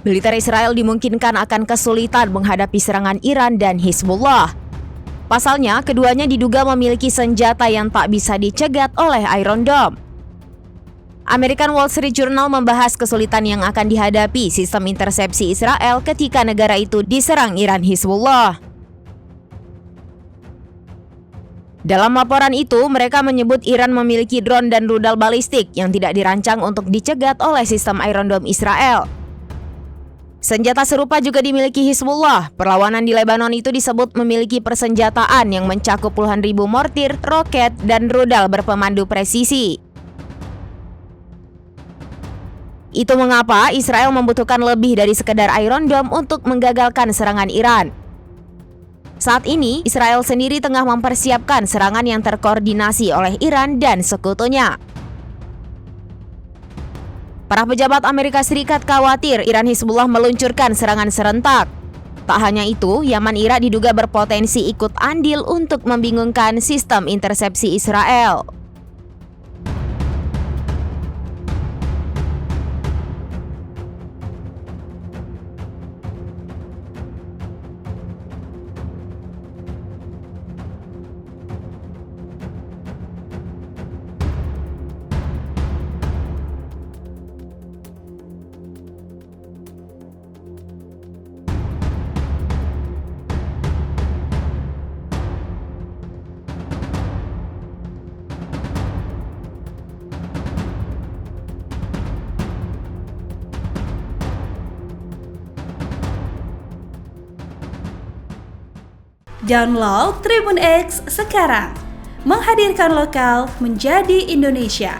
Militer Israel dimungkinkan akan kesulitan menghadapi serangan Iran dan Hizbullah. Pasalnya, keduanya diduga memiliki senjata yang tak bisa dicegat oleh Iron Dome. American Wall Street Journal membahas kesulitan yang akan dihadapi sistem intersepsi Israel ketika negara itu diserang Iran Hizbullah. Dalam laporan itu, mereka menyebut Iran memiliki drone dan rudal balistik yang tidak dirancang untuk dicegat oleh sistem Iron Dome Israel. Senjata serupa juga dimiliki Hizbullah. Perlawanan di Lebanon itu disebut memiliki persenjataan yang mencakup puluhan ribu mortir, roket, dan rudal berpemandu presisi. Itu mengapa Israel membutuhkan lebih dari sekedar Iron Dome untuk menggagalkan serangan Iran. Saat ini, Israel sendiri tengah mempersiapkan serangan yang terkoordinasi oleh Iran dan sekutunya. Para pejabat Amerika Serikat khawatir Iran Hizbullah meluncurkan serangan serentak. Tak hanya itu, Yaman Irak diduga berpotensi ikut andil untuk membingungkan sistem intersepsi Israel. Download Tribun X sekarang, menghadirkan lokal menjadi Indonesia.